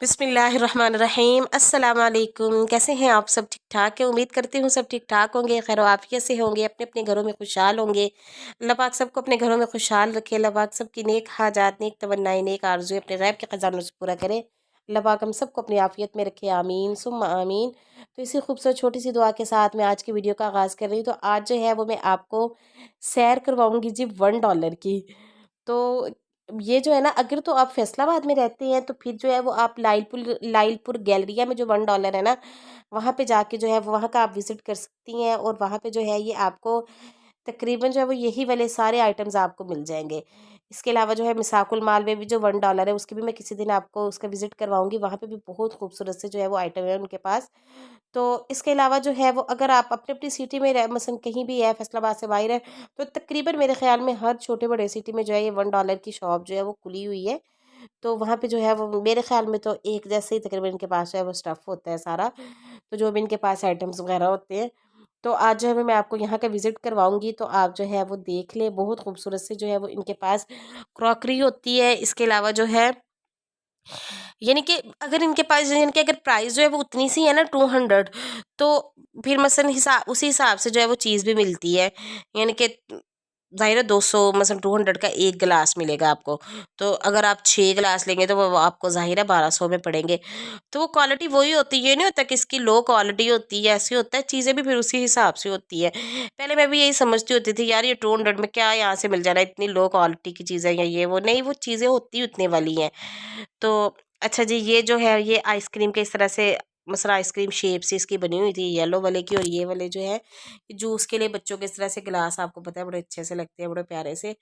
बिस्मिल्लाहिर्रहमानिर्रहीम अस्सलाम वालेकुम। कैसे हैं आप? सब ठीक ठाक है? उम्मीद करती हूँ सब ठीक ठाक होंगे, खैर आफियत से होंगे, अपने अपने घरों में खुशहाल होंगे। अल्लाह पाक सबको अपने घरों में खुशहाल रखे। अल्लाह पाक सबकी नेक हाजात, नेक तमन्नाएं, नेक आरज़ू अपने गैब के ख़जानों से पूरा करे। अल्लाह पाक हम सबको अपनी आफियत में रखे, आमीन सुम्मा आमीन। तो इसी खूबसूरत छोटी सी दुआ के साथ मैं आज की वीडियो का आगाज़ कर रही हूँ। तो आज जो है वो मैं आपको सैर करवाऊँगी जी $1 की। तो ये जो है ना, अगर तो आप फैसलाबाद में रहते हैं तो फिर जो है वो आप लाइलपुर गैलरिया में जो $1 है ना, वहाँ पे जाके जो है वो वहाँ का आप विज़िट कर सकती हैं। और वहाँ पे जो है ये आपको तकरीबन जो है वो यही वाले सारे आइटम्स आपको मिल जाएंगे। इसके अलावा जो है मिसाकुल माल में भी जो $1 है उसकी भी मैं किसी दिन आपको उसका विज़िट करवाऊंगी। वहाँ पे भी बहुत खूबसूरत से जो है वो आइटम है उनके पास। तो इसके अलावा जो है वो अगर आप अपनी अपनी सिटी में मसलन कहीं भी है, फैसलाबाद से बाहर है, तो तकरीबन मेरे ख्याल में हर छोटे बड़े सिटी में जो है ये $1 की शॉप जो है वो खुली हुई है। तो वहाँ पे जो है वो मेरे ख्याल में तो एक जैसे ही तकरीबन इनके पास जो है वो स्टफ़ होता है सारा। तो जो भी इनके पास आइटम्स वगैरह होते हैं, तो आज जो है मैं आपको यहाँ का विज़िट करवाऊँगी। तो आप जो है वो देख लें, बहुत खूबसूरत से जो है वो इनके पास क्रॉकरी होती है। इसके अलावा जो है यानी कि अगर इनके पास यानी कि अगर प्राइस जो है वो उतनी सी है ना 200, तो फिर मसलन उसी हिसाब से जो है वो चीज़ भी मिलती है। यानी कि ज़ाहिर है 200 मसलन 200 का एक गिलास मिलेगा आपको। तो अगर आप 6 गिलास लेंगे तो वो आपको ज़ाहिर है 1200 में पड़ेंगे। तो वो क्वालिटी वही होती है, ये नहीं होता कि इसकी लो क्वालिटी होती है, ऐसी होता है। चीज़ें भी फिर उसी हिसाब से होती है। पहले मैं भी यही समझती होती थी यार, ये 200 में क्या यहाँ से मिल जा रहा है, इतनी लो क्वालिटी की चीज़ें या ये वो नहीं, वो चीज़ें होती उतने वाली हैं। तो अच्छा जी, ये जो है ये आइसक्रीम के इस तरह से मसला आइसक्रीम शेप से इसकी बनी हुई थी, येलो वाले की। और ये वाले जो है जूस के लिए बच्चों के इस तरह से गिलास, आपको पता है बड़े अच्छे से लगते हैं, बड़े प्यारे से।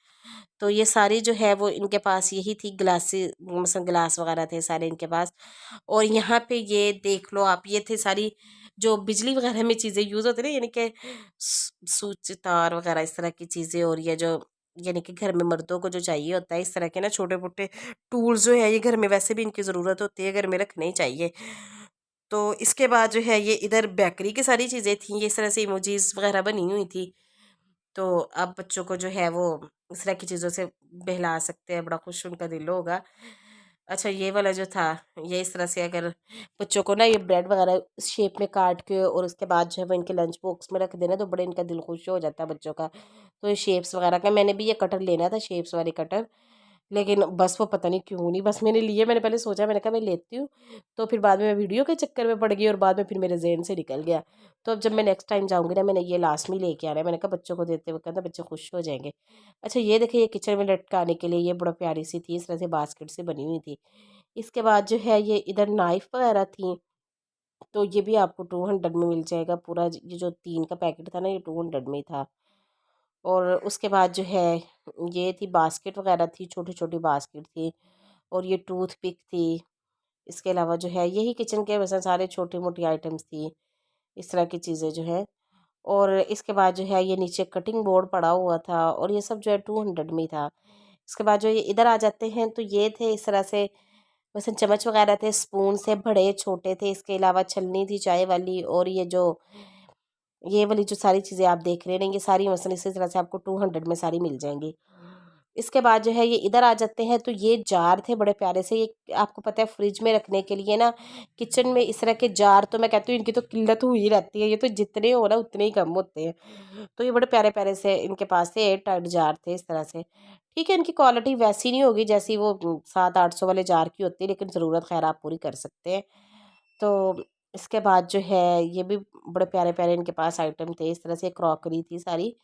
तो ये सारी जो है वो इनके पास यही थी, गिलासी मसलन गिलास वगैरह थे सारे इनके पास। और यहाँ पे ये देख लो आप, ये थे सारी जो बिजली वगैरह में चीज़ें यूज़ होती है ना, यानी कि स्विच तार वगैरह इस तरह की चीज़ें। और ये जो यानी कि घर में मर्दों को जो चाहिए होता है इस तरह के ना छोटे मोटे टूल्स जो है, ये घर में वैसे भी इनकी ज़रूरत होती है, घर में रखने ही चाहिए। तो इसके बाद जो है ये इधर बेकरी की सारी चीज़ें थी, ये इस तरह से इमोजीज वगैरह बनी हुई थी। तो अब बच्चों को जो है वो इस तरह की चीज़ों से बहला सकते हैं, बड़ा खुश उनका दिल होगा। अच्छा, ये वाला जो था, ये इस तरह से अगर बच्चों को ना ये ब्रेड वगैरह इस शेप में काट के और उसके बाद जो है वो इनके लंच बॉक्स में रख देना, तो बड़े इनका दिल खुश हो जाता है बच्चों का। तो ये शेप्स वगैरह का मैंने भी ये कटर लेना था, शेप्स वाली कटर। लेकिन बस वो पता नहीं क्यों नहीं बस मैंने लिए। मैंने पहले सोचा, मैंने कहा मैं लेती हूँ, तो फिर बाद में मैं वीडियो के चक्कर में पड़ गई और बाद में फिर मेरे ज़हन से निकल गया। तो अब जब मैं नेक्स्ट टाइम जाऊँगी ना, मैंने ये लास्ट में लेके आना है। मैंने कहा बच्चों को देते हुए कहता बच्चे खुश हो जाएंगे। अच्छा, ये देखिए, ये किचन में लटकाने के लिए ये बड़ा प्यारी सी थी, इस तरह से बास्केट से बनी हुई थी। इसके बाद जो है ये इधर नाइफ वगैरह थी, तो ये भी आपको 200 में मिल जाएगा पूरा। ये जो 3 का पैकेट था ना, ये 200 में ही था। और उसके बाद जो है ये थी बास्केट वगैरह थी, छोटी छोटी बास्केट थी। और ये टूथ पिक थी। इसके अलावा जो है यही किचन के वैसे सारे छोटी मोटी आइटम्स थी, इस तरह की चीज़ें जो है। और इसके बाद जो है ये नीचे कटिंग बोर्ड पड़ा हुआ था, और ये सब जो है 200 में ही था। इसके बाद जो ये इधर आ जाते हैं, तो ये थे इस तरह से वैसे चम्मच वगैरह थे, स्पून से बड़े छोटे थे। इसके अलावा छलनी थी चाय वाली। और ये वाली जो सारी चीज़ें आप देख रहे हैं, ये सारी मसलन इसी तरह से आपको 200 में सारी मिल जाएंगी। इसके बाद जो है ये इधर आ जाते हैं, तो ये जार थे बड़े प्यारे से। ये आपको पता है फ्रिज में रखने के लिए ना, किचन में इस तरह के जार, तो मैं कहती हूँ इनकी तो किल्लत हुई रहती है, ये तो जितने हो ना उतने ही कम होते हैं। तो ये बड़े प्यारे प्यारे से इनके पास थे, एयर टाइट जार थे इस तरह से। ठीक है, इनकी क्वालिटी वैसी नहीं होगी जैसी वो 700-800 वाले जार की होती है, लेकिन ज़रूरत खैर आप पूरी कर सकते हैं। तो इसके बाद जो है ये भी बड़े प्यारे प्यारे इनके पास आइटम थे, इस तरह से क्रॉकरी थी सारी।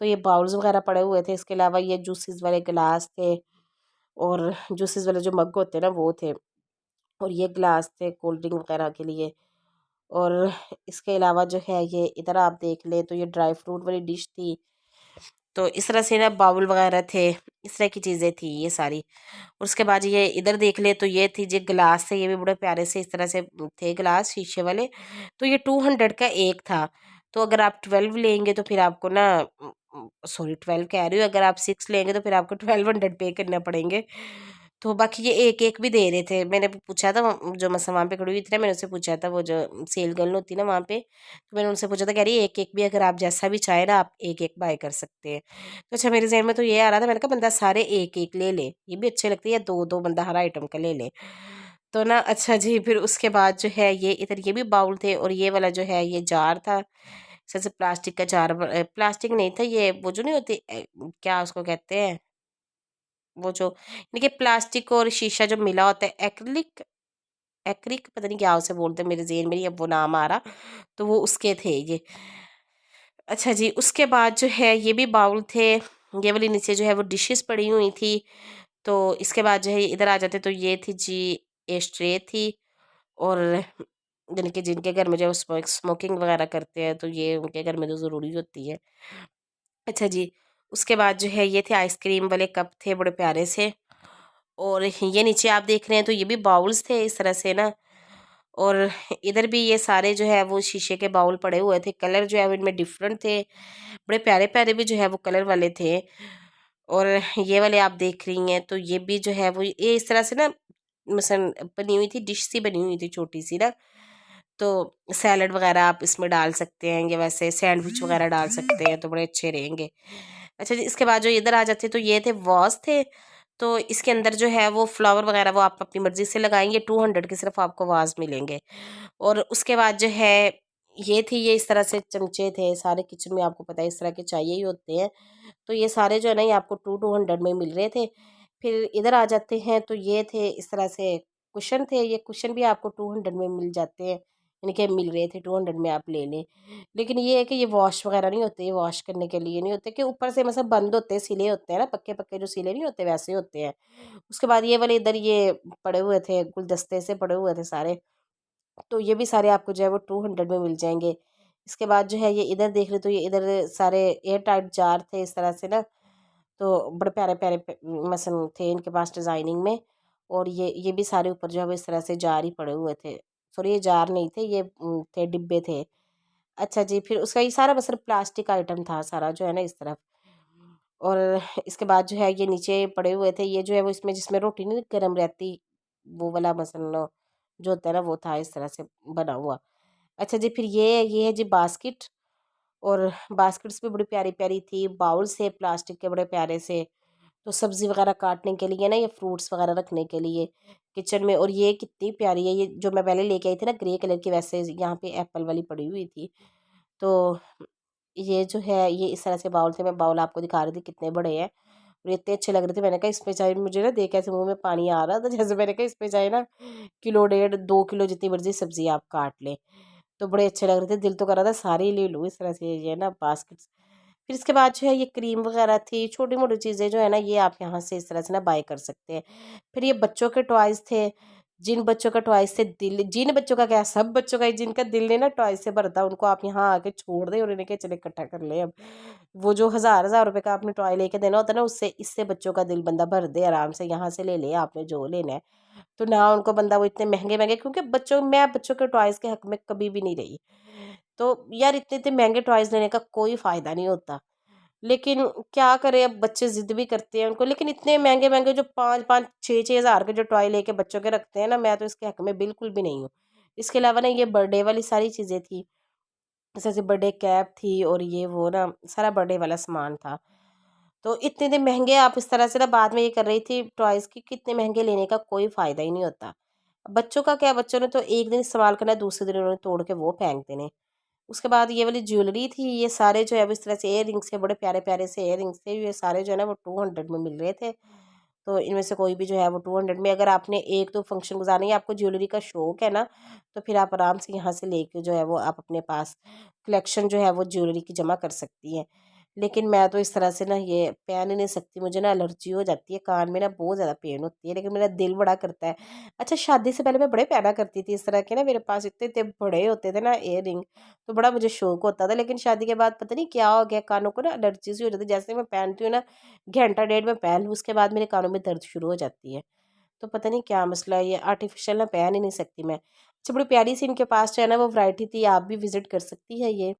तो ये बाउल्स वगैरह पड़े हुए थे। इसके अलावा ये जूसेस वाले गिलास थे, और जूसेस वाले जो मग होते हैं ना वो थे। और ये गिलास थे कोल्ड ड्रिंक वगैरह के लिए। और इसके अलावा जो है ये इधर आप देख लें, तो ये ड्राई फ्रूट वाली डिश थी। तो इस तरह से ना बाउल वगैरह थे, इस तरह की चीज़ें थी ये सारी। और उसके बाद ये इधर देख ले, तो ये थी जो गिलास थे, ये भी बड़े प्यारे से इस तरह से थे गिलास शीशे वाले। तो ये 200 का एक था। तो अगर आप 12 लेंगे तो फिर आपको ना सॉरी 12 कह रही हूँ, अगर आप 6 लेंगे तो फिर आपको 1200 पे करने पड़ेंगे। तो बाकी ये एक एक भी दे रहे थे। मैंने पूछा था जो मैं वहाँ पे खड़ी हुई थी ना, मैंने उससे पूछा था, वो जो सेल गर्ल होती है ना वहाँ पे, तो मैंने उनसे पूछा था, कह रही है एक एक भी अगर आप जैसा भी चाहे ना आप एक एक बाय कर सकते हैं। तो अच्छा, मेरे ज़हन में तो ये आ रहा था, मैंने कहा बंदा सारे एक एक ले ले, ये भी अच्छे लगते हैं, या दो दो बंदा हर आइटम का ले ले। तो ना अच्छा जी, फिर उसके बाद जो है ये इधर ये भी बाउल थे, और ये वाला जो है ये जार था। जैसे प्लास्टिक का जार, प्लास्टिक नहीं था ये, वो जो नहीं होती क्या उसको कहते हैं, वो जो यानी कि प्लास्टिक और शीशा जो मिला होता है, एक्रिलिक, एक्रिक पता नहीं क्या उसे बोलते हैं, मेरे ज़हन में नहीं अब वो नाम आ रहा। तो वो उसके थे ये। अच्छा जी, उसके बाद जो है ये भी बाउल थे, ये वाली नीचे जो है वो डिशेस पड़ी हुई थी। तो इसके बाद जो है इधर आ जाते तो ये थी जी, एस्ट्रे थी। और यानी कि जिनके घर में जो स्मोकिंग वगैरह करते हैं, तो ये उनके घर में तो ज़रूरी होती है। अच्छा जी, उसके बाद जो है ये थे आइसक्रीम वाले कप थे बड़े प्यारे से। और ये नीचे आप देख रहे हैं तो ये भी बाउल्स थे इस तरह से ना। और इधर भी ये सारे जो है वो शीशे के बाउल पड़े हुए थे, कलर जो है वो इनमें डिफरेंट थे, बड़े प्यारे प्यारे भी जो है वो कलर वाले थे। और ये वाले आप देख रही हैं तो ये भी जो है वो ये इस तरह से ना, मसन बनी हुई थी, डिश सी बनी हुई थी छोटी सी ना। तो सैलड वगैरह आप इसमें डाल सकते हैं, या वैसे सैंडविच वगैरह डाल सकते हैं, तो बड़े अच्छे रहेंगे। अच्छा जी, इसके बाद जो इधर आ जाते तो ये थे वॉस थे। तो इसके अंदर जो है वो फ्लावर वगैरह वो आप अपनी मर्ज़ी से लगाएँगे, 200 के सिर्फ़ आपको वाज़ मिलेंगे। और उसके बाद जो है ये थी, ये इस तरह से चमचे थे, सारे किचन में आपको पता है इस तरह के चाहिए ही होते हैं। तो ये सारे जो है ना ये आपको 200 में मिल रहे थे। फिर इधर आ जाते हैं तो ये थे इस तरह से कुशन थे, ये कुशन भी आपको 200 में मिल जाते हैं, यानी कि मिल रहे थे 200 में, आप ले लें। लेकिन ये है कि ये वॉश वगैरह नहीं होते, ये वॉश करने के लिए नहीं होते, कि ऊपर से मतलब बंद होते हैं, सिले होते हैं ना, पक्के-पक्के जो सिले नहीं होते वैसे होते हैं। उसके बाद ये वाले इधर ये पड़े हुए थे, गुलदस्ते से पड़े हुए थे सारे। तो ये भी सारे आपको जो है वो 200 में मिल जाएँगे। इसके बाद जो है ये इधर देख रहे तो ये इधर सारे एयर टाइट जार थे इस तरह से ना। तो बड़े प्यारे-प्यारे मसलन थे इनके पास डिज़ाइनिंग में। और ये भी सारे ऊपर जो है वो इस तरह से जार ही पड़े हुए थे। सॉरी, ये जार नहीं थे, ये थे डिब्बे थे। अच्छा जी, फिर उसका ये सारा मतलब प्लास्टिक आइटम था सारा जो है ना इस तरफ। और इसके बाद जो है ये नीचे पड़े हुए थे, ये जो है वो इसमें जिसमें रोटी नहीं गर्म रहती, वो वाला मसलन जो होता है ना वो था इस तरह से बना हुआ। अच्छा जी, फिर ये है जी बास्केट। और बास्केट्स भी बड़ी प्यारी-प्यारी थी, बाउल्स थे प्लास्टिक के बड़े प्यारे से। तो सब्ज़ी वगैरह काटने के लिए ना, ये फ्रूट्स वगैरह रखने के लिए किचन में। और ये कितनी प्यारी है, ये जो मैं पहले लेके आई थी ना ग्रे कलर की, वैसे यहाँ पे एप्पल वाली पड़ी हुई थी। तो ये जो है ये इस तरह से बाउल थे, मैं बाउल आपको दिखा रही थी कितने बड़े हैं, और इतने अच्छे लग रहे थे। मैंने कहा इसमें चाहे, मुझे ना देख ऐसे मुँह में पानी आ रहा था, जैसे मैंने कहा इसमें चाहे ना किलो डेढ़ 2 किलो जितनी मर्ज़ी सब्ज़ी आप काट लें। तो बड़े अच्छे लग रहे थे, दिल तो कर रहा था सारे ही ले लूँ इस तरह से ये ना बास्केट्स। फिर इसके बाद जो है ये क्रीम वगैरह थी, छोटी-मोटी चीज़ें जो है ना ये आप यहाँ से इस तरह से ना बाय कर सकते हैं। फिर ये बच्चों के टॉयज़ थे, जिन बच्चों का टॉयज़ से दिल, जिन बच्चों का क्या, सब बच्चों का ही, जिनका दिल नहीं ना टॉयज़ से भरता, उनको आप यहाँ आके छोड़ दें और इन्हें कहें चले इकट्ठा कर लें अब। वो जो हज़ार-हज़ार रुपए का आपने टॉय लेके देना होता है ना, उससे इससे बच्चों का दिल बंदा भर दे आराम से, यहाँ से ले ले आपने जो लेना है। तो ना उनको बंदा वो इतने महँगे-महँगे, क्योंकि मैं बच्चों के टॉयज़ के हक में कभी भी नहीं रही। तो यार इतने-इतने महँगे टॉयज़ लेने का कोई फ़ायदा नहीं होता। लेकिन क्या करें, अब बच्चे ज़िद भी करते हैं उनको, लेकिन इतने महँगे-महँगे जो 5-5 6-6 हज़ार के जो टॉय लेके बच्चों के रखते हैं ना, मैं तो इसके हक में बिल्कुल भी नहीं हूँ। इसके अलावा ना ये बर्थडे वाली सारी चीज़ें थी, जैसे बर्थडे कैप थी, और ये वो ना सारा बर्थडे वाला सामान था। तो इतने-इतने महँगे आप इस तरह से ना बाद में ये कर रही थी टॉयज़ की, कितने महँगे लेने का कोई फ़ायदा ही नहीं होता। बच्चों का क्या, बच्चों ने तो एक दिन इस्तेमाल करना है, दूसरे दिन उन्होंने तोड़ के वो फेंक देने। उसके बाद ये वाली ज्वेलरी थी, ये सारे जो है अब इस तरह से इयररिंग्स थे, बड़े प्यारे-प्यारे से इयररिंग्स थे, ये सारे जो है ना वो 200 में मिल रहे थे। तो इनमें से कोई भी जो है वो 200 में, अगर आपने 1-2 फंक्शन गुज़ारने, या आपको ज्वेलरी का शौक है ना, तो फिर आप आराम से यहाँ से लेके जो है वो आप अपने पास कलेक्शन जो है वो ज्वेलरी की जमा कर सकती हैं। लेकिन मैं तो इस तरह से ना ये पहन ही नहीं सकती, मुझे ना एलर्जी हो जाती है, कान में ना बहुत ज़्यादा पेन होती है, लेकिन मेरा दिल बड़ा करता है। अच्छा, शादी से पहले मैं बड़े पहना करती थी इस तरह के ना, मेरे पास इतने-इतने बड़े होते थे ना इयररिंग, तो बड़ा मुझे शौक होता था। लेकिन शादी के बाद पता नहीं क्या हो गया, कानों को ना एलर्जी सी हो जाती है, जैसे मैं पहनती हूँ ना, घंटा डेढ़ मैं पहन लूँ, उसके बाद मेरे कानों में दर्द शुरू हो जाती है। तो पता नहीं क्या मसला है, ये आर्टिफ़िशियल ना पहन ही नहीं सकती मैं। अच्छा, बड़ी प्यारी सी इनके पास जो है ना वो वैरायटी थी, आप भी विज़िट कर सकती है ये।